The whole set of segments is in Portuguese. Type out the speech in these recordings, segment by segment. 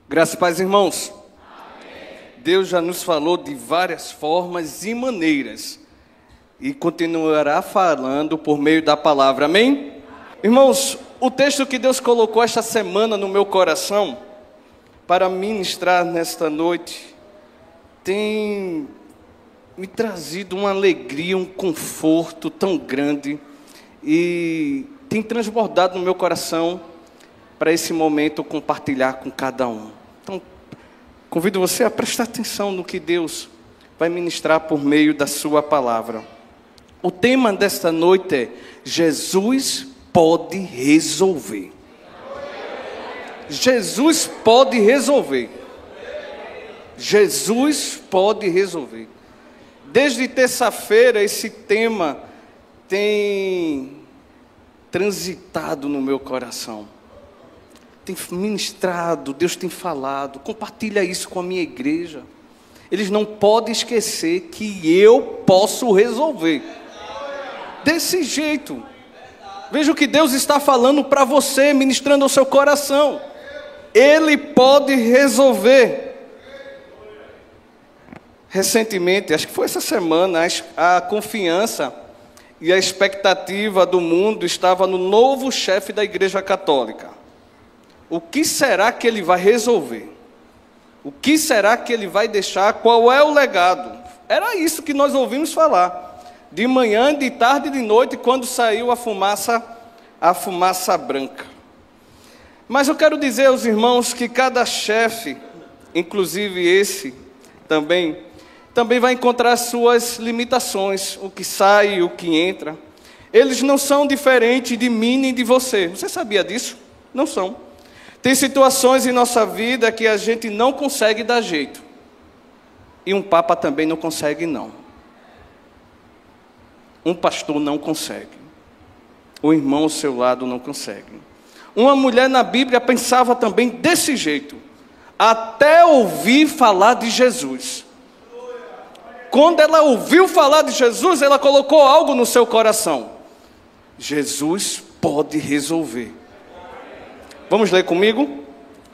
Graças e paz, irmãos. Amém. Deus já nos falou de várias formas e maneiras e continuará falando por meio da palavra. Amém? Amém? Irmãos, o texto que Deus colocou esta semana no meu coração para ministrar nesta noite tem me trazido uma alegria, um conforto tão grande e tem transbordado no meu coração para esse momento compartilhar com cada um. Então, convido você a prestar atenção no que Deus vai ministrar por meio da sua palavra. O tema desta noite é: Jesus pode resolver. Jesus pode resolver. Jesus pode resolver. Desde terça-feira esse tema tem transitado no meu coração. Tem ministrado, Deus tem falado, compartilha isso com a minha igreja. Eles não podem esquecer que eu posso resolver. Desse jeito. Veja o que Deus está falando para você, ministrando ao seu coração. Ele pode resolver. Recentemente, acho que foi essa semana, a confiança e a expectativa do mundo estava no novo chefe da Igreja Católica. O que será que ele vai resolver? O que será que ele vai deixar? Qual é o legado? Era isso que nós ouvimos falar. De manhã, de tarde e de noite, quando saiu a fumaça branca. Mas eu quero dizer aos irmãos que cada chefe, inclusive esse também vai encontrar suas limitações, o que sai, o que entra. Eles não são diferentes de mim nem de você. Você sabia disso? Não são. Tem situações em nossa vida que a gente não consegue dar jeito. E um papa também não consegue, não. Um pastor não consegue. O irmão ao seu lado não consegue. Uma mulher na Bíblia pensava também desse jeito. Até ouvir falar de Jesus. Quando ela ouviu falar de Jesus, ela colocou algo no seu coração. Jesus pode resolver. Vamos ler comigo?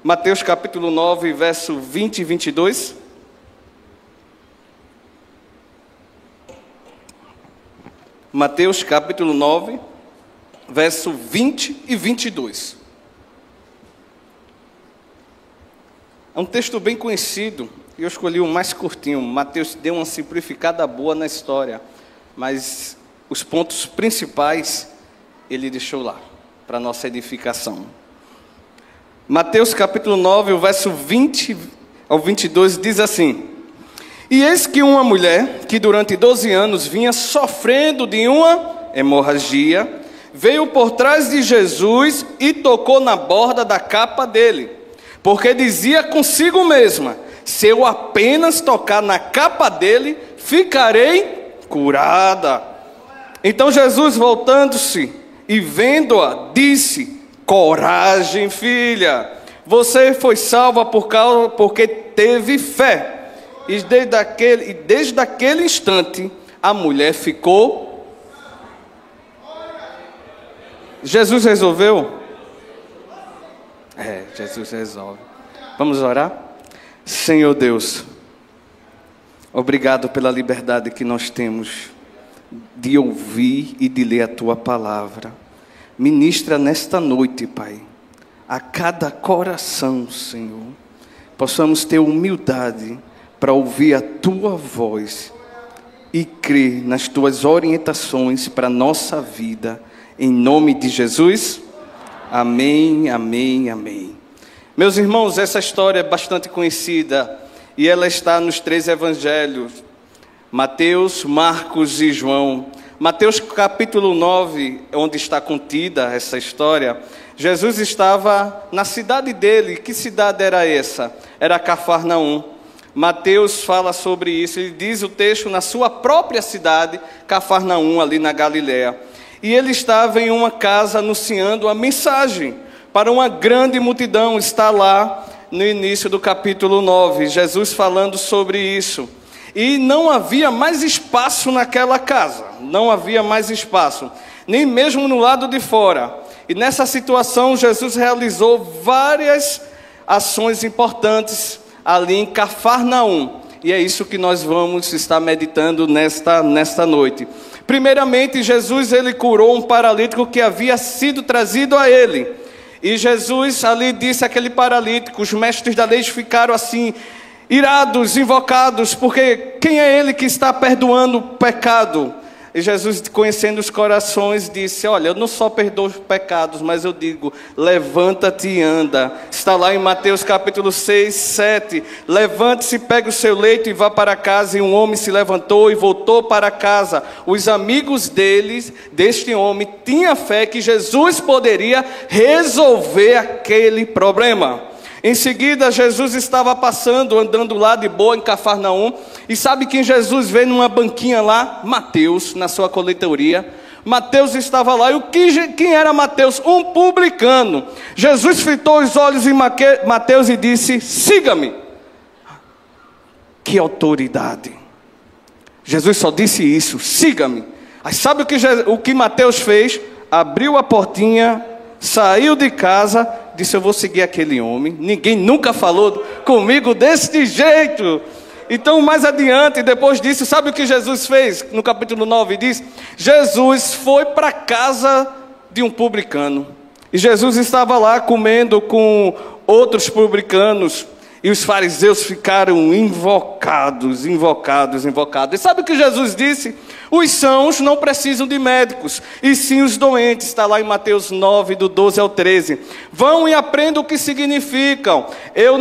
Mateus capítulo 9, verso 20 e 22. Mateus capítulo 9, verso 20 e 22. É um texto bem conhecido, e eu escolhi o mais curtinho. Mateus deu uma simplificada boa na história, mas os pontos principais ele deixou lá, para a nossa edificação. Mateus capítulo 9, o verso 20 ao 22 diz assim: E eis que uma mulher, que durante 12 anos vinha sofrendo de uma hemorragia, veio por trás de Jesus e tocou na borda da capa dele, porque dizia consigo mesma: se eu apenas tocar na capa dele, ficarei curada. Então Jesus, voltando-se e vendo-a, disse: coragem, filha, você foi salva porque teve fé. E desde aquele instante, a mulher ficou. Jesus resolveu? Jesus resolve. Vamos orar? Senhor Deus, obrigado pela liberdade que nós temos de ouvir e de ler a Tua palavra. Ministra nesta noite, Pai, a cada coração, Senhor, possamos ter humildade para ouvir a Tua voz e crer nas Tuas orientações para a nossa vida, em nome de Jesus. Amém, amém, amém. Meus irmãos, essa história é bastante conhecida e ela está nos 3 evangelhos, Mateus, Marcos e João. Mateus capítulo 9, onde está contida essa história, Jesus estava na cidade dele. Que cidade era essa? Era Cafarnaum. Mateus fala sobre isso, ele diz o texto na sua própria cidade, Cafarnaum, ali na Galileia. E ele estava em uma casa anunciando a mensagem para uma grande multidão. Está lá no início do capítulo 9, Jesus falando sobre isso. E não havia mais espaço naquela casa, não havia mais espaço, nem mesmo no lado de fora. E nessa situação Jesus realizou várias ações importantes ali em Cafarnaum. E é isso que nós vamos estar meditando nesta noite. Primeiramente, Jesus ele curou um paralítico que havia sido trazido a ele. E Jesus ali disse àquele paralítico, os mestres da lei ficaram assim, irados, invocados, porque quem é ele que está perdoando o pecado? E Jesus, conhecendo os corações, disse, olha, eu não só perdoo os pecados, mas eu digo, levanta-te e anda. Está lá em Mateus capítulo 6, 7. Levante-se, pegue o seu leito e vá para casa. E um homem se levantou e voltou para casa. Os amigos deste homem, tinham fé que Jesus poderia resolver aquele problema. Em seguida, Jesus estava passando, andando lá de boa em Cafarnaum. E sabe quem Jesus vê numa banquinha lá? Mateus, na sua coletoria. Mateus estava lá. E quem era Mateus? Um publicano. Jesus fitou os olhos em Mateus e disse, siga-me. Que autoridade. Jesus só disse isso, siga-me. Aí sabe o que Mateus fez? Abriu a portinha, saiu de casa, disse, eu vou seguir aquele homem. Ninguém nunca falou comigo desse jeito. Então, mais adiante, depois disso, sabe o que Jesus fez? No capítulo 9 diz, Jesus foi para a casa de um publicano. E Jesus estava lá comendo com outros publicanos. E os fariseus ficaram invocados. E sabe o que Jesus disse? Os sãos não precisam de médicos, e sim os doentes. Está lá em Mateus 9, do 12 ao 13. Vão e aprendam o que significam. Eu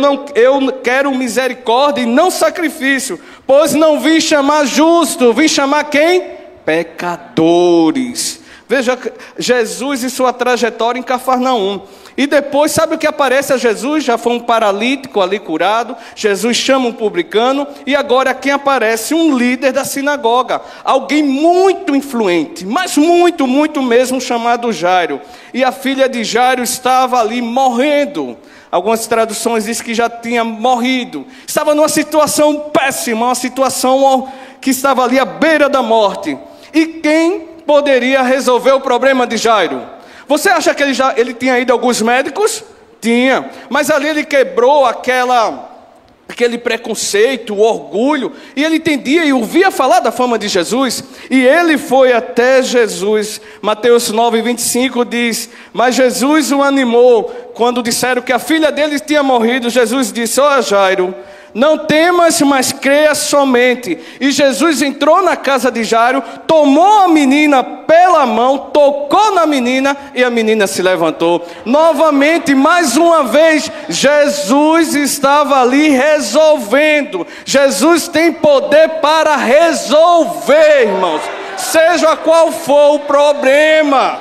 quero misericórdia e não sacrifício, pois não vim chamar justo, vim chamar quem? Pecadores. Veja Jesus e sua trajetória em Cafarnaum. E depois, sabe o que aparece a Jesus? Já foi um paralítico ali curado. Jesus chama um publicano. E agora quem aparece? Um líder da sinagoga. Alguém muito influente, mas muito, muito mesmo, chamado Jairo. E a filha de Jairo estava ali morrendo. Algumas traduções dizem que já tinha morrido. Estava numa situação péssima, uma situação que estava ali à beira da morte. E quem poderia resolver o problema de Jairo? Você acha que ele tinha ido a alguns médicos? Tinha. Mas ali ele quebrou aquele preconceito, o orgulho. E ele entendia e ouvia falar da fama de Jesus. E ele foi até Jesus. Mateus 9, 25 diz, mas Jesus o animou. Quando disseram que a filha dele tinha morrido, Jesus disse, ó Jairo, não temas, mas creia somente. E Jesus entrou na casa de Jairo, tomou a menina pela mão, tocou na menina e a menina se levantou. Novamente, mais uma vez, Jesus estava ali resolvendo. Jesus tem poder para resolver, irmãos, seja qual for o problema.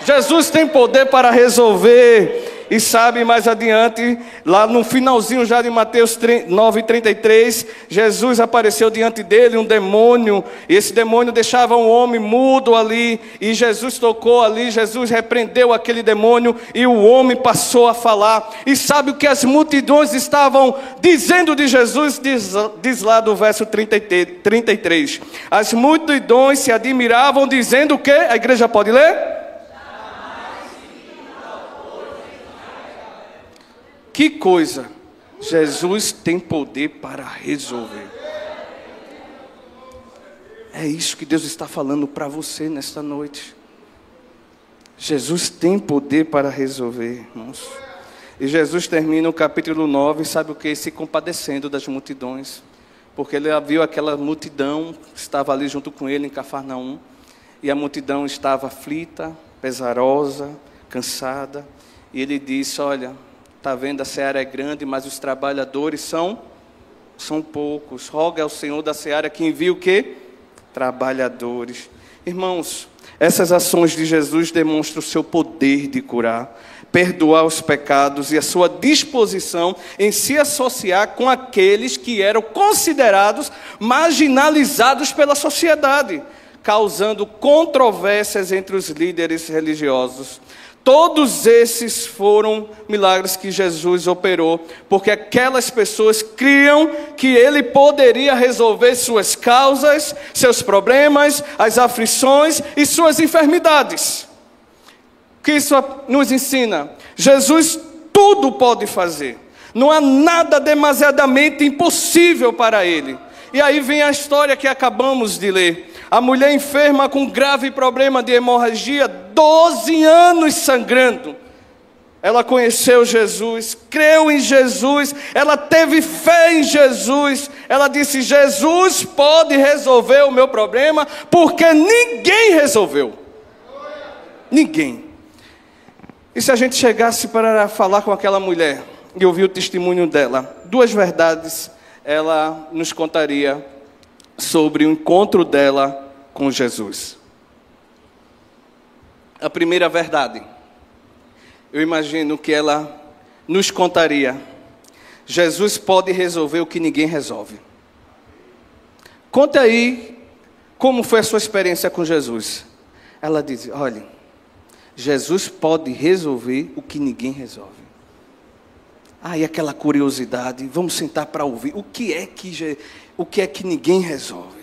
Jesus tem poder para resolver. E sabe, mais adiante, lá no finalzinho já de Mateus 9:33, Jesus apareceu diante dele, um demônio, e esse demônio deixava um homem mudo ali, e Jesus tocou ali, Jesus repreendeu aquele demônio, e o homem passou a falar. E sabe o que as multidões estavam dizendo de Jesus? Diz lá do verso 33, as multidões se admiravam, dizendo o quê? A igreja pode ler? Que coisa, Jesus tem poder para resolver. É isso que Deus está falando para você nesta noite. Jesus tem poder para resolver, irmãos. E Jesus termina o capítulo 9, sabe o que? Se compadecendo das multidões. Porque ele viu aquela multidão, estava ali junto com ele em Cafarnaum. E a multidão estava aflita, pesarosa, cansada. E ele disse, olha, está vendo, a seara é grande, mas os trabalhadores são poucos. Roga ao Senhor da seara que envie o quê? Trabalhadores. Irmãos, essas ações de Jesus demonstram o seu poder de curar, perdoar os pecados e a sua disposição em se associar com aqueles que eram considerados marginalizados pela sociedade, causando controvérsias entre os líderes religiosos. Todos esses foram milagres que Jesus operou, porque aquelas pessoas criam que Ele poderia resolver suas causas, seus problemas, as aflições e suas enfermidades. O que isso nos ensina? Jesus tudo pode fazer. Não há nada demasiadamente impossível para Ele. E aí vem a história que acabamos de ler. A mulher enferma com grave problema de hemorragia, 12 anos sangrando. Ela conheceu Jesus, creu em Jesus, ela teve fé em Jesus. Ela disse: Jesus pode resolver o meu problema, porque ninguém resolveu. Ninguém. E se a gente chegasse para falar com aquela mulher e ouvir o testemunho dela, duas verdades ela nos contaria sobre o encontro dela com Jesus. A primeira verdade, eu imagino que ela nos contaria: Jesus pode resolver o que ninguém resolve. Conta aí como foi a sua experiência com Jesus. Ela diz: olha, Jesus pode resolver o que ninguém resolve. Aí aquela curiosidade, vamos sentar para ouvir. O que é que ninguém resolve?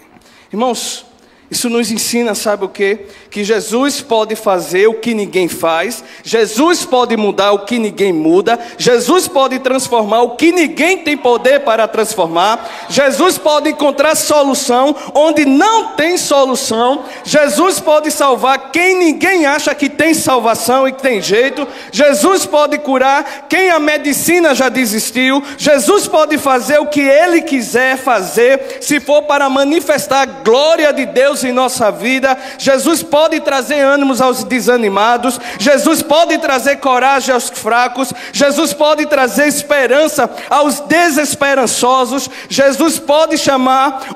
Irmãos, isso nos ensina, sabe o quê? Que Jesus pode fazer o que ninguém faz. Jesus pode mudar o que ninguém muda. Jesus pode transformar o que ninguém tem poder para transformar. Jesus pode encontrar solução onde não tem solução. Jesus pode salvar quem ninguém acha que tem salvação e que tem jeito. Jesus pode curar quem a medicina já desistiu. Jesus pode fazer o que Ele quiser fazer, se for para manifestar a glória de Deus em nossa vida. Jesus pode trazer ânimos aos desanimados. Jesus pode trazer coragem aos fracos. Jesus pode trazer esperança aos desesperançosos. Jesus pode chamar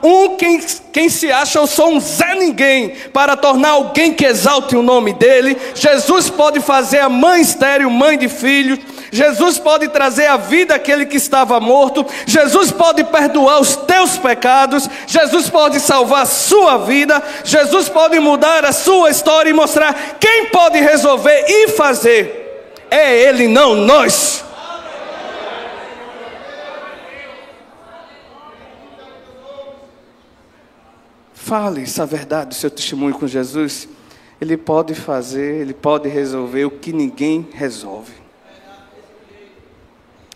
quem se acha eu sou um Zé Ninguém para tornar alguém que exalte o nome dele. Jesus pode fazer a mãe estéril mãe de filhos. Jesus pode trazer à vida aquele que estava morto. Jesus pode perdoar os teus pecados. Jesus pode salvar a sua vida. Jesus pode mudar a sua história e mostrar quem pode resolver e fazer. É Ele, não nós. Fale essa verdade, o seu testemunho com Jesus. Ele pode fazer, Ele pode resolver o que ninguém resolve.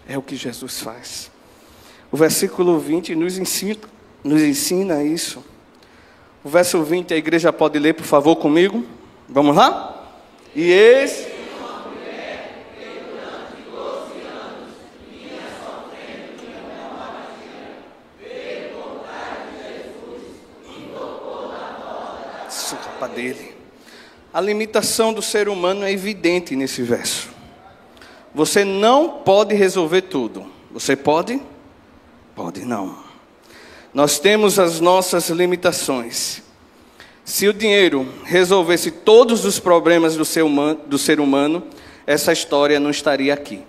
É o que Jesus faz. O versículo 20 nos ensina isso. O verso 20, a igreja pode ler, por favor, comigo? Vamos lá? E esse... dele. A limitação do ser humano é evidente nesse verso. Você não pode resolver tudo. Você pode? Pode não. Nós temos as nossas limitações. Se o dinheiro resolvesse todos os problemas do ser humano, essa história não estaria aqui.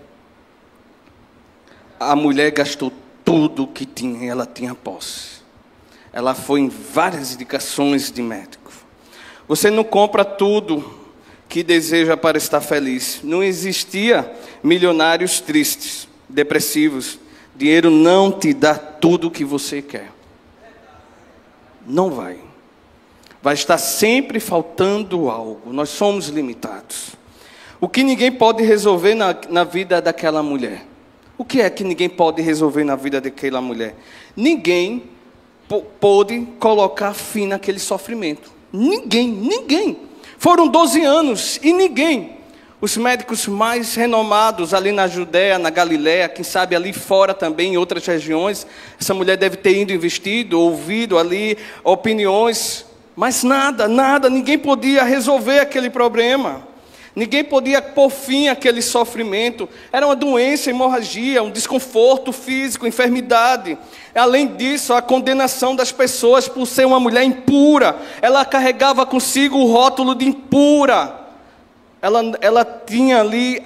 A mulher gastou tudo o que tinha, ela tinha posse. Ela foi em várias indicações de médico. Você não compra tudo que deseja para estar feliz. Não existia milionários tristes, depressivos. Dinheiro não te dá tudo o que você quer. Não vai. Vai estar sempre faltando algo. Nós somos limitados. O que ninguém pode resolver na vida daquela mulher? O que é que ninguém pode resolver na vida daquela mulher? Ninguém pôde colocar fim naquele sofrimento. Ninguém. Foram 12 anos e ninguém. Os médicos mais renomados ali na Judéia, na Galiléia, quem sabe ali fora também, em outras regiões, essa mulher deve ter ido investido, ouvido ali opiniões, mas nada, ninguém podia resolver aquele problema. Ninguém podia pôr fim àquele sofrimento. Era uma doença, hemorragia, um desconforto físico, enfermidade. Além disso, a condenação das pessoas por ser uma mulher impura. Ela carregava consigo o rótulo de impura. Ela tinha ali,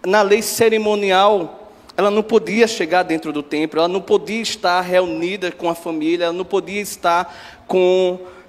na lei cerimonial, ela não podia chegar dentro do templo, ela não podia estar reunida com a família, ela não podia estar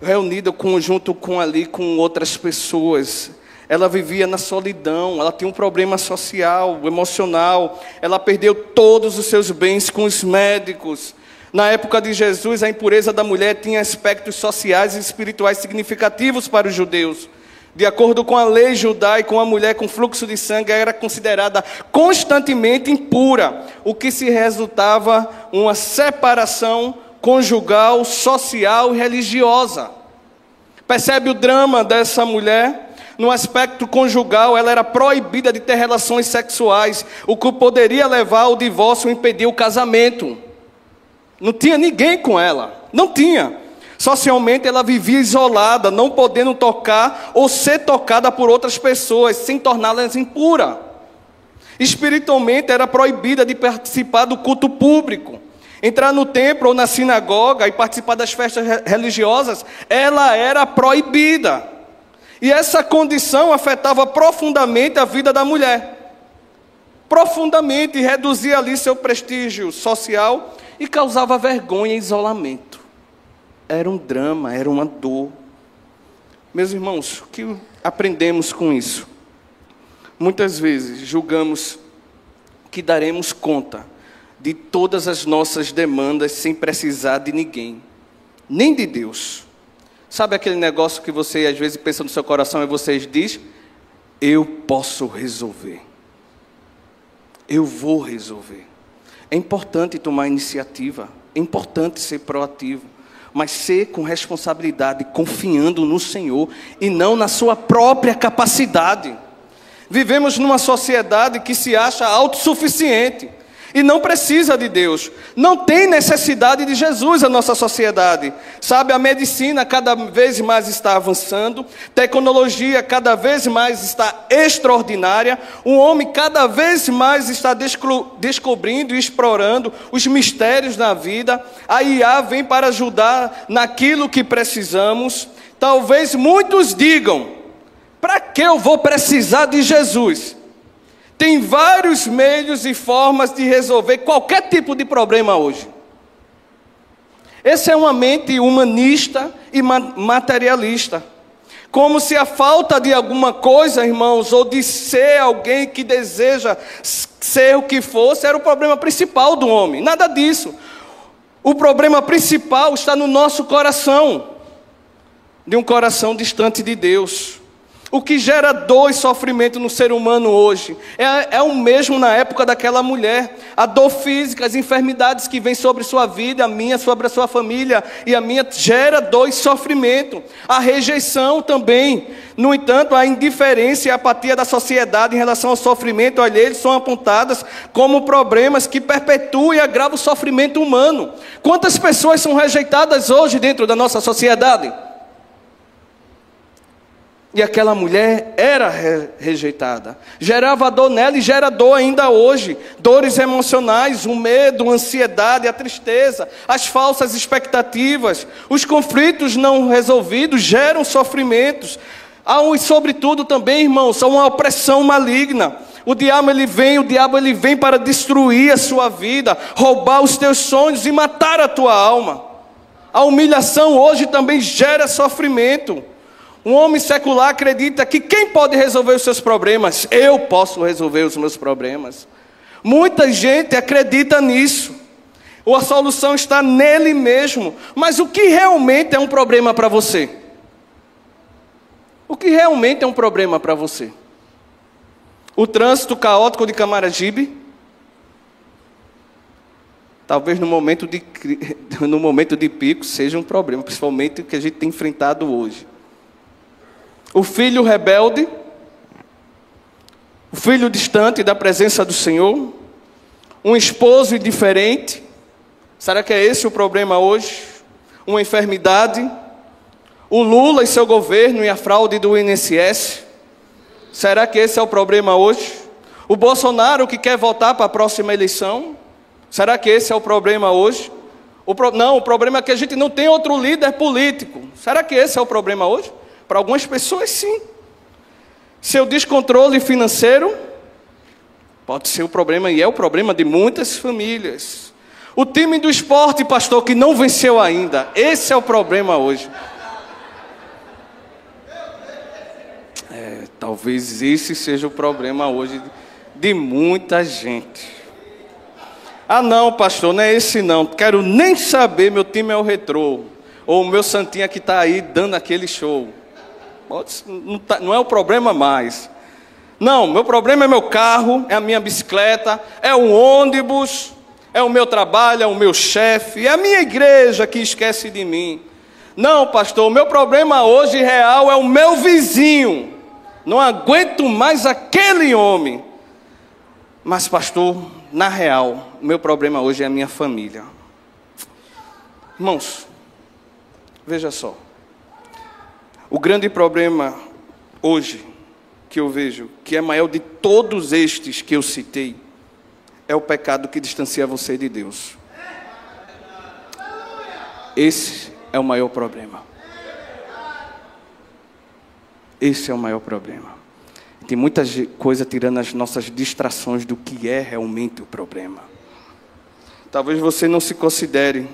reunida junto com outras pessoas. Ela vivia na solidão, ela tinha um problema social, emocional, ela perdeu todos os seus bens com os médicos. Na época de Jesus, a impureza da mulher tinha aspectos sociais e espirituais significativos para os judeus. De acordo com a lei judaica, uma mulher com fluxo de sangue era considerada constantemente impura, o que se resultava uma separação conjugal, social e religiosa. Percebe o drama dessa mulher? No aspecto conjugal, ela era proibida de ter relações sexuais, o que poderia levar ao divórcio ou impedir o casamento. Não tinha ninguém com ela, não tinha. Socialmente, ela vivia isolada, não podendo tocar ou ser tocada por outras pessoas, sem torná-las impura. Espiritualmente, era proibida de participar do culto público. Entrar no templo ou na sinagoga e participar das festas religiosas, ela era proibida. E essa condição afetava profundamente a vida da mulher. Profundamente, reduzia ali seu prestígio social e causava vergonha e isolamento. Era um drama, era uma dor. Meus irmãos, o que aprendemos com isso? Muitas vezes julgamos que daremos conta de todas as nossas demandas sem precisar de ninguém, nem de Deus. Sabe aquele negócio que você às vezes pensa no seu coração e você diz: eu posso resolver. Eu vou resolver. É importante tomar iniciativa, é importante ser proativo, mas ser com responsabilidade, confiando no Senhor e não na sua própria capacidade. Vivemos numa sociedade que se acha autossuficiente e não precisa de Deus. Não tem necessidade de Jesus a nossa sociedade. Sabe, a medicina cada vez mais está avançando, tecnologia cada vez mais está extraordinária, o homem cada vez mais está descobrindo e explorando os mistérios da vida. A IA vem para ajudar naquilo que precisamos. Talvez muitos digam: para que eu vou precisar de Jesus? Tem vários meios e formas de resolver qualquer tipo de problema hoje. Essa é uma mente humanista e materialista. Como se a falta de alguma coisa, irmãos, ou de ser alguém que deseja ser o que fosse, era o problema principal do homem. Nada disso. O problema principal está no nosso coração, de um coração distante de Deus. O que gera dor e sofrimento no ser humano hoje é o mesmo na época daquela mulher. A dor física, as enfermidades que vêm sobre sua vida, a minha, sobre a sua família e a minha, gera dor e sofrimento. A rejeição também. No entanto, a indiferença e a apatia da sociedade em relação ao sofrimento alheio são apontadas como problemas que perpetuam e agravam o sofrimento humano. Quantas pessoas são rejeitadas hoje dentro da nossa sociedade? E aquela mulher era rejeitada. Gerava dor nela e gera dor ainda hoje. Dores emocionais, o medo, a ansiedade, a tristeza, as falsas expectativas, os conflitos não resolvidos geram sofrimentos. E sobretudo também, irmãos, uma opressão maligna. O diabo ele vem para destruir a sua vida, roubar os teus sonhos e matar a tua alma. A humilhação hoje também gera sofrimento. Um homem secular acredita que quem pode resolver os seus problemas? Eu posso resolver os meus problemas. Muita gente acredita nisso. A solução está nele mesmo. Mas o que realmente é um problema para você? O que realmente é um problema para você? O trânsito caótico de Camaragibe? Talvez no momento de pico seja um problema, principalmente o que a gente tem enfrentado hoje. O filho rebelde, o filho distante da presença do Senhor, um esposo indiferente. Será que é esse o problema hoje? Uma enfermidade, o Lula e seu governo e a fraude do INSS. Será que esse é o problema hoje? O Bolsonaro que quer voltar para a próxima eleição. Será que esse é o problema hoje? Não, o problema é que a gente não tem outro líder político. Será que esse é o problema hoje? Para algumas pessoas, sim. Seu descontrole financeiro pode ser o problema, e é o problema de muitas famílias. O time do esporte, pastor, que não venceu ainda. Esse é o problema hoje. Talvez esse seja o problema hoje de muita gente. Ah, não, pastor, não é esse não. Quero nem saber, meu time é o Retrô. Ou o meu Santinha que está aí dando aquele show. não é o problema mais. Não, meu problema é meu carro, é a minha bicicleta, é o ônibus, é o meu trabalho, é o meu chefe, é a minha igreja que esquece de mim. Não, pastor, o meu problema hoje real é o meu vizinho. Não aguento mais aquele homem. Mas, pastor, na real, o meu problema hoje é a minha família. Irmãos, veja só. O grande problema hoje que eu vejo, que é maior de todos estes que eu citei, é o pecado que distancia você de Deus. Esse é o maior problema. Esse é o maior problema. Tem muita coisa tirando as nossas distrações do que é realmente o problema. Talvez você não se considere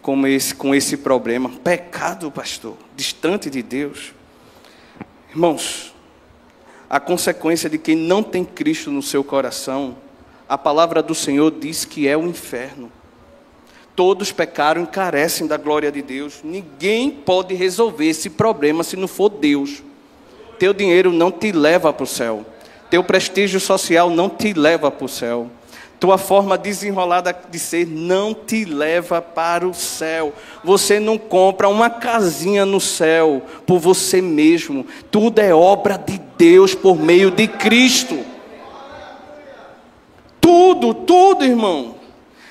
com esse problema. Pecado, pastor, distante de Deus. Irmãos, a consequência de quem não tem Cristo no seu coração, a palavra do Senhor diz que é o inferno. Todos pecaram e carecem da glória de Deus. Ninguém pode resolver esse problema se não for Deus. Teu dinheiro não te leva para o céu. Teu prestígio social não te leva para o céu. Tua forma desenrolada de ser não te leva para o céu. Você não compra uma casinha no céu por você mesmo. Tudo é obra de Deus por meio de Cristo. Tudo, irmão.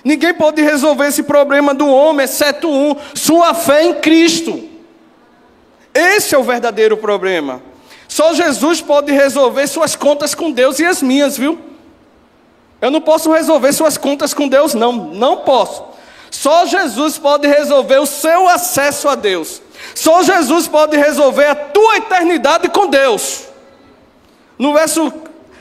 Ninguém pode resolver esse problema do homem, exceto um: sua fé em Cristo. Esse é o verdadeiro problema. Só Jesus pode resolver suas contas com Deus e as minhas, viu? Eu não posso resolver suas contas com Deus, não posso. Só Jesus pode resolver o seu acesso a Deus. Só Jesus pode resolver a tua eternidade com Deus. No verso,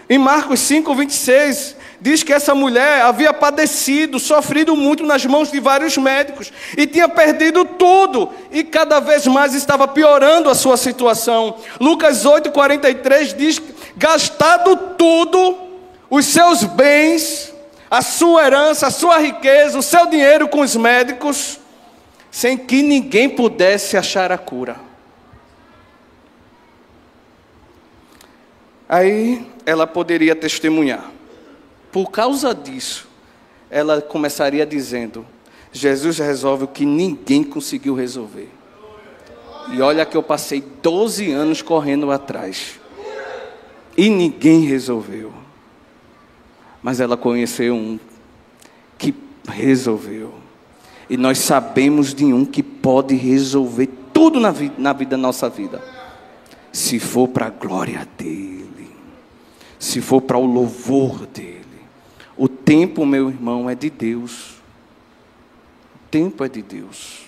em Marcos 5, 26, diz que essa mulher havia padecido, sofrido muito nas mãos de vários médicos, e tinha perdido tudo, e cada vez mais estava piorando a sua situação. Lucas 8, 43 diz: gastado tudo, os seus bens, a sua herança, a sua riqueza, o seu dinheiro com os médicos, sem que ninguém pudesse achar a cura. Aí ela poderia testemunhar. Por causa disso, ela começaria dizendo: Jesus resolve o que ninguém conseguiu resolver. E olha que eu passei 12 anos correndo atrás, e ninguém resolveu. Mas ela conheceu um que resolveu. E nós sabemos de um que pode resolver tudo na vida da nossa vida. Se for para a glória dele, se for para o louvor dele. O tempo, meu irmão, é de Deus. O tempo é de Deus.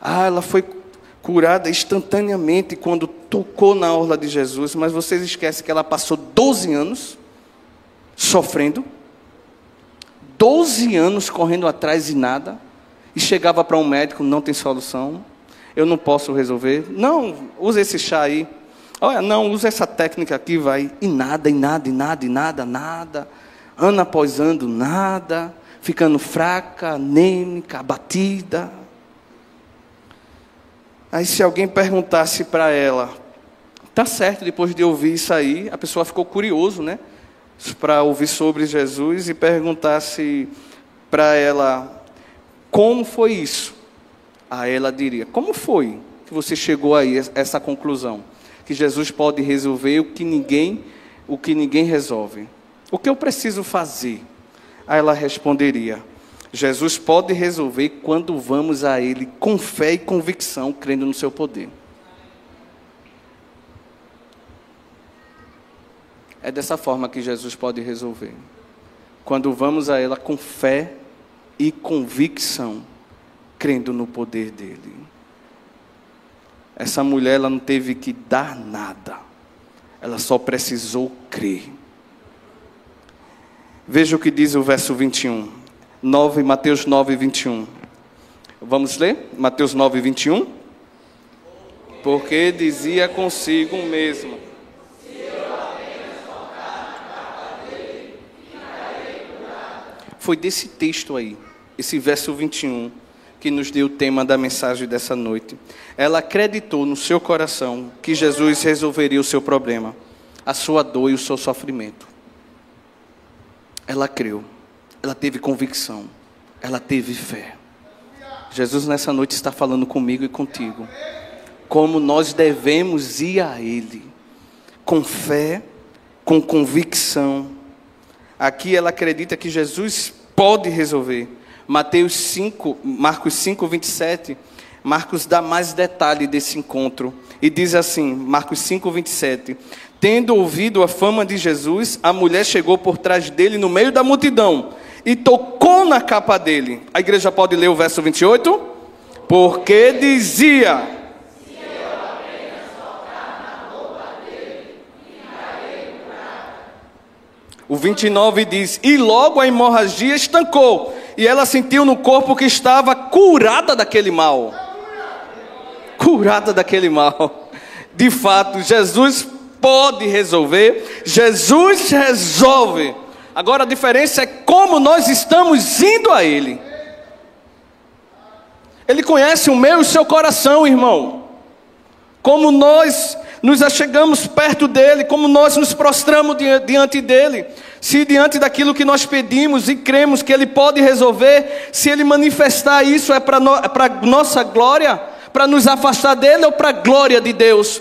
Ela foi curada instantaneamente quando tocou na orla de Jesus, mas vocês esquecem que ela passou 12 anos sofrendo, 12 anos correndo atrás e nada, e chegava para um médico: não tem solução, eu não posso resolver, não, usa esse chá aí, olha, não, usa essa técnica aqui, vai, e nada, ano após ano, nada, ficando fraca, anêmica, abatida. Aí se alguém perguntasse para ela, tá certo, depois de ouvir isso aí, a pessoa ficou curioso, né? Para ouvir sobre Jesus, e perguntasse para ela, como foi isso? Aí ela diria: como foi que você chegou a essa conclusão? Que Jesus pode resolver o que ninguém resolve. O que eu preciso fazer? Aí ela responderia: Jesus pode resolver quando vamos a Ele com fé e convicção, crendo no seu poder. É dessa forma que Jesus pode resolver. Quando vamos a ela com fé e convicção, crendo no poder dele. Essa mulher, ela não teve que dar nada. Ela só precisou crer. Veja o que diz o verso 21. Mateus 9, 21. Vamos ler? Mateus 9, 21. Porque dizia consigo mesmo: foi desse texto aí, esse verso 21, que nos deu o tema da mensagem dessa noite. Ela acreditou no seu coração que Jesus resolveria o seu problema, a sua dor e o seu sofrimento. Ela creu, ela teve convicção, ela teve fé. Jesus nessa noite está falando comigo e contigo, como nós devemos ir a Ele, com fé, com convicção. Aqui ela acredita que Jesus pode resolver. Marcos 5, 27, Marcos dá mais detalhe desse encontro. E diz assim, Marcos 5, 27. Tendo ouvido a fama de Jesus, a mulher chegou por trás dele no meio da multidão e tocou na capa dele. A igreja pode ler o verso 28? Porque dizia... O 29 diz, e logo a hemorragia estancou, e ela sentiu no corpo que estava curada daquele mal. Curada daquele mal. De fato, Jesus pode resolver, Jesus resolve. Agora a diferença é como nós estamos indo a Ele. Ele conhece o meu e o seu coração, irmão. Como nós nos achegamos perto dEle, como nós nos prostramos diante dEle. Se diante daquilo que nós pedimos e cremos que Ele pode resolver, se Ele manifestar isso é para nossa glória, para nos afastar dEle ou para a glória de Deus,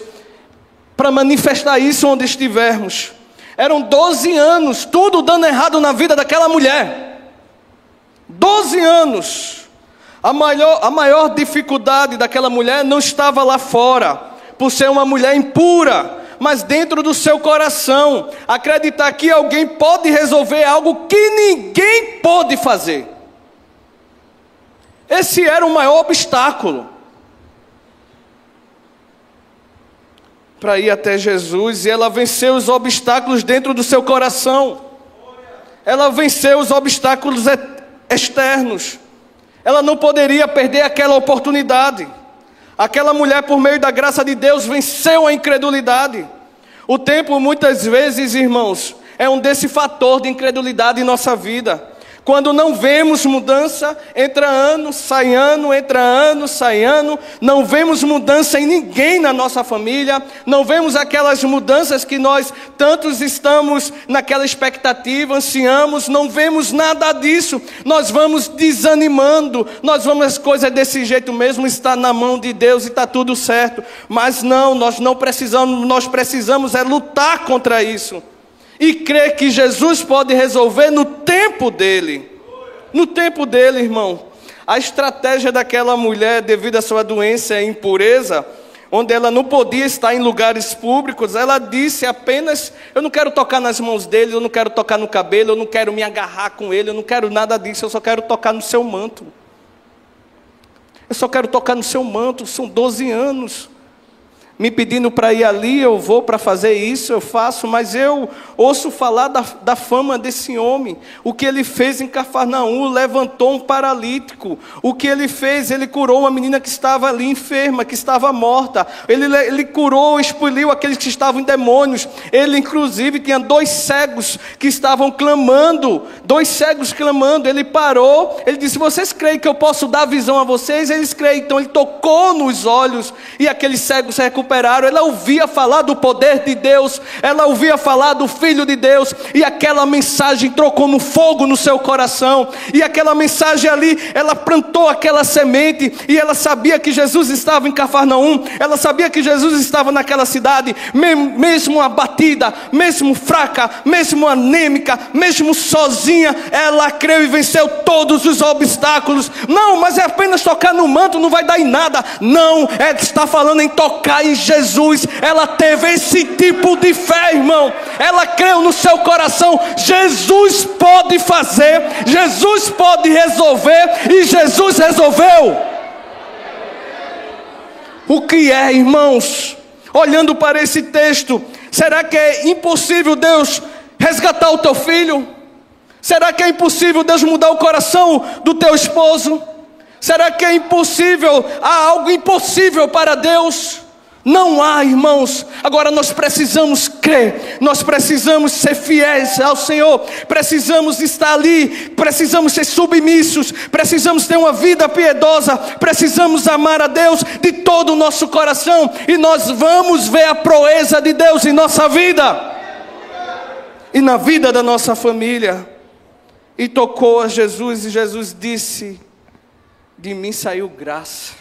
para manifestar isso onde estivermos. Eram 12 anos, tudo dando errado na vida daquela mulher. 12 anos. A maior dificuldade daquela mulher não estava lá fora, por ser uma mulher impura, mas dentro do seu coração, acreditar que alguém pode resolver algo que ninguém pode fazer. Esse era o maior obstáculo para ir até Jesus, e ela venceu os obstáculos dentro do seu coração. Ela venceu os obstáculos externos. Ela não poderia perder aquela oportunidade. Aquela mulher, por meio da graça de Deus, venceu a incredulidade. O tempo, muitas vezes, irmãos, é um desse fator de incredulidade em nossa vida. Quando não vemos mudança, entra ano, sai ano, entra ano, sai ano. Não vemos mudança em ninguém na nossa família. Não vemos aquelas mudanças que nós tantos estamos naquela expectativa, ansiamos. Não vemos nada disso. Nós vamos desanimando. Nós vamos, as coisas desse jeito mesmo, está na mão de Deus e está tudo certo. Mas não, nós não precisamos, nós precisamos é lutar contra isso. E crer que Jesus pode resolver no tempo dele. No tempo dele, irmão. A estratégia daquela mulher, devido à sua doença e impureza, onde ela não podia estar em lugares públicos, ela disse apenas, eu não quero tocar nas mãos dele, eu não quero tocar no cabelo, eu não quero me agarrar com ele, eu não quero nada disso, eu só quero tocar no seu manto. Eu só quero tocar no seu manto, são 12 anos. Me pedindo para ir ali, eu vou para fazer isso, eu faço, mas eu ouço falar da fama desse homem. O que ele fez em Cafarnaum, levantou um paralítico. O que ele fez, ele curou uma menina que estava ali enferma, que estava morta. Ele curou, expeliu aqueles que estavam em demônios. Ele inclusive tinha 2 cegos que estavam clamando. 2 cegos clamando, ele parou. Ele disse, vocês creem que eu posso dar visão a vocês? Eles creem, então ele tocou nos olhos e aqueles cegos se recuperaram. Ela ouvia falar do poder de Deus, ela ouvia falar do Filho de Deus, e aquela mensagem entrou como fogo no seu coração, e aquela mensagem ali, ela plantou aquela semente, e ela sabia que Jesus estava em Cafarnaum, ela sabia que Jesus estava naquela cidade, mesmo abatida, mesmo fraca, mesmo anêmica, mesmo sozinha, ela creu e venceu todos os obstáculos. Não, mas é apenas tocar no manto, não vai dar em nada. Não, está falando em tocar em Jesus. Ela teve esse tipo de fé, irmão. Ela creu no seu coração, Jesus pode fazer, Jesus pode resolver, e Jesus resolveu. O que é, irmãos? Olhando para esse texto, será que é impossível Deus resgatar o teu filho? Será que é impossível Deus mudar o coração do teu esposo? Será que é impossível? Há algo impossível para Deus? Não há, irmãos. Agora nós precisamos crer, nós precisamos ser fiéis ao Senhor, precisamos estar ali, precisamos ser submissos, precisamos ter uma vida piedosa, precisamos amar a Deus de todo o nosso coração, e nós vamos ver a proeza de Deus em nossa vida e na vida da nossa família. E tocou a Jesus, e Jesus disse: de mim saiu graça,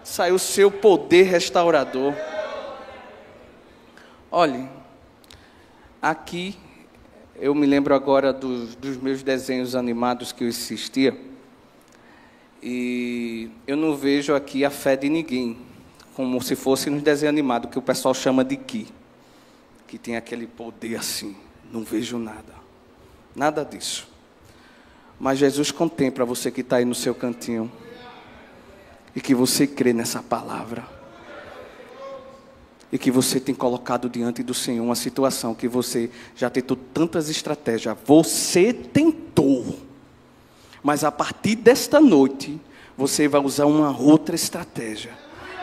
saiu o seu poder restaurador. Olhe, aqui eu me lembro agora dos meus desenhos animados que eu assistia, e eu não vejo aqui a fé de ninguém, como se fosse nos desenhos animados, que o pessoal chama de Ki, que tem aquele poder assim. Não vejo nada disso. Mas Jesus contempla você que está aí no seu cantinho, e que você crê nessa palavra, e que você tem colocado diante do Senhor uma situação que você já tentou tantas estratégias. Você tentou, mas a partir desta noite você vai usar uma outra estratégia.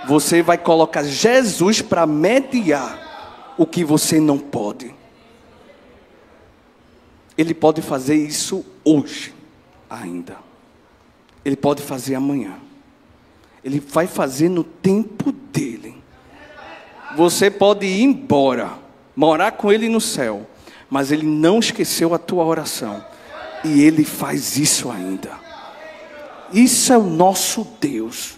Você vai colocar Jesus para mediar o que você não pode. Ele pode fazer isso hoje ainda. Ele pode fazer amanhã. Ele vai fazer no tempo dele. Você pode ir embora, morar com ele no céu, mas ele não esqueceu a tua oração. E ele faz isso ainda. Isso é o nosso Deus.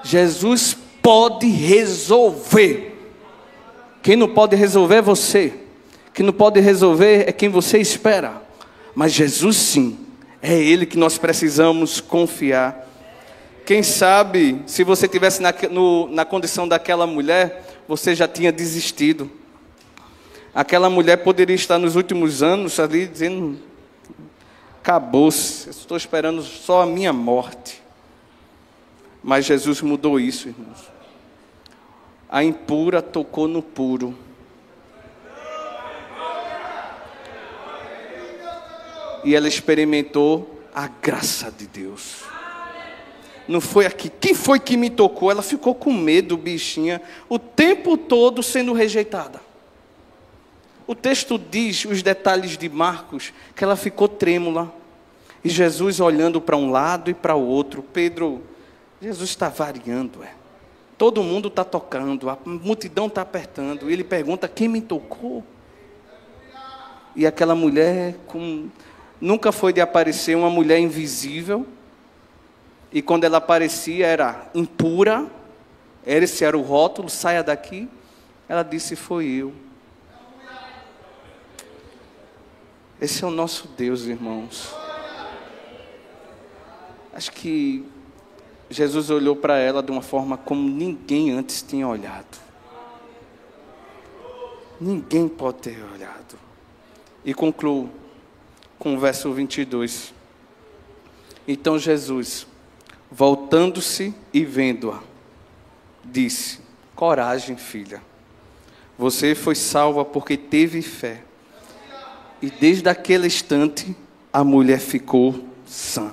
Jesus pode resolver. Quem não pode resolver é você. Quem não pode resolver é quem você espera. Mas Jesus sim, é Ele que nós precisamos confiar. Quem sabe, se você estivesse na condição daquela mulher, você já tinha desistido. Aquela mulher poderia estar nos últimos anos ali dizendo: acabou-se, estou esperando só a minha morte. Mas Jesus mudou isso, irmãos. A impura tocou no puro. E ela experimentou a graça de Deus. Não foi aqui. Quem foi que me tocou? Ela ficou com medo, bichinha, o tempo todo sendo rejeitada. O texto diz, os detalhes de Marcos, que ela ficou trêmula. E Jesus olhando para um lado e para o outro. Pedro, Jesus está variando, todo mundo está tocando, a multidão está apertando. E ele pergunta: quem me tocou? E aquela mulher, nunca foi de aparecer, uma mulher invisível. E quando ela aparecia era impura. Esse era o rótulo: saia daqui. Ela disse: foi eu. Esse é o nosso Deus, irmãos. Acho que Jesus olhou para ela de uma forma como ninguém antes tinha olhado. Ninguém pode ter olhado. E concluo com o verso 22. Então Jesus, voltando-se e vendo-a, disse: coragem, filha, você foi salva porque teve fé. E desde aquele instante a mulher ficou sã.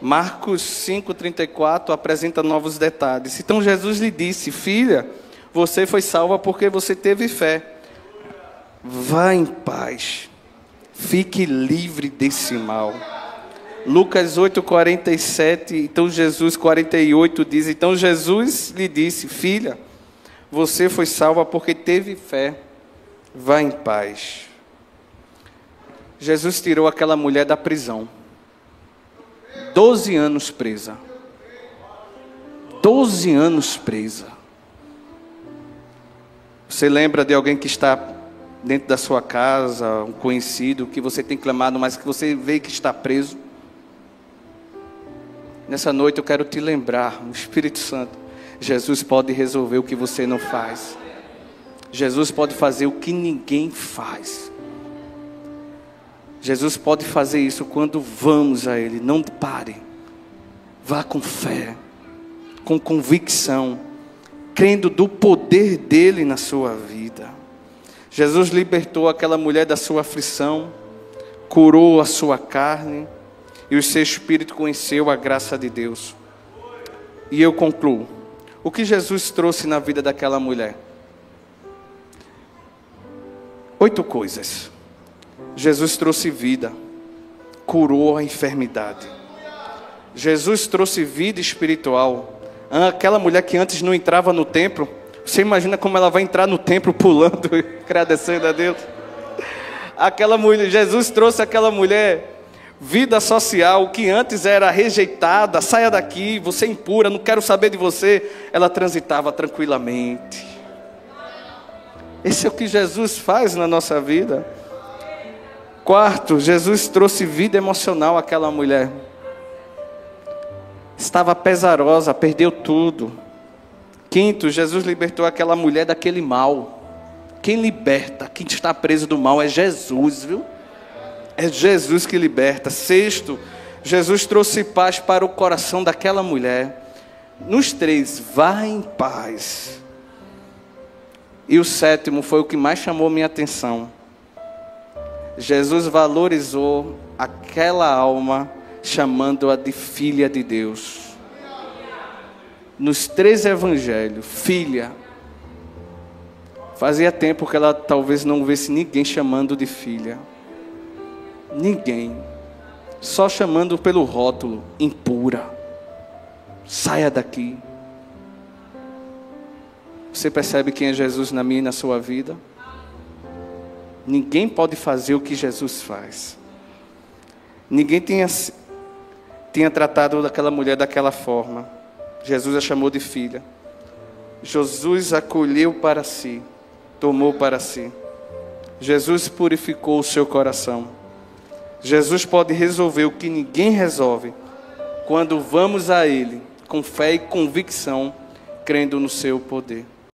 Marcos 5,34 apresenta novos detalhes. Então Jesus lhe disse: filha, você foi salva porque você teve fé. Vá em paz, fique livre desse mal. Lucas 8,47, então Jesus 48 diz: então Jesus lhe disse: filha, você foi salva porque teve fé. Vá em paz. Jesus tirou aquela mulher da prisão. 12 anos presa. 12 anos presa. Você lembra de alguém que está dentro da sua casa, um conhecido, que você tem clamado, mas que você vê que está preso? Nessa noite eu quero te lembrar, o Espírito Santo, Jesus pode resolver o que você não faz. Jesus pode fazer o que ninguém faz. Jesus pode fazer isso quando vamos a Ele. Não pare. Vá com fé, com convicção, crendo do poder dEle na sua vida. Jesus libertou aquela mulher da sua aflição, curou a sua carne, e o seu espírito conheceu a graça de Deus. E eu concluo. O que Jesus trouxe na vida daquela mulher? 8 coisas. Jesus trouxe vida, curou a enfermidade. Jesus trouxe vida espiritual. Aquela mulher que antes não entrava no templo, você imagina como ela vai entrar no templo pulando e agradecendo a Deus? Aquela mulher, Jesus trouxe aquela mulher vida social, que antes era rejeitada, saia daqui, você é impura, não quero saber de você. Ela transitava tranquilamente. Esse é o que Jesus faz na nossa vida. 4, Jesus trouxe vida emocional àquela mulher. Estava pesarosa, perdeu tudo. 5, Jesus libertou aquela mulher daquele mal. Quem liberta, quem está preso do mal é Jesus, viu? É Jesus que liberta. 6, Jesus trouxe paz para o coração daquela mulher. Nos 3, vá em paz. E o 7 foi o que mais chamou minha atenção. Jesus valorizou aquela alma, chamando-a de filha de Deus. Nos 3 evangelhos, filha. Fazia tempo que ela talvez não visse ninguém chamando de filha. Ninguém. Só chamando pelo rótulo, impura. Saia daqui. Você percebe quem é Jesus na minha e na sua vida? Ninguém pode fazer o que Jesus faz. Ninguém tinha tratado daquela mulher daquela forma. Jesus a chamou de filha. Jesus acolheu para si, tomou para si. Jesus purificou o seu coração. Jesus pode resolver o que ninguém resolve quando vamos a Ele com fé e convicção, crendo no seu poder.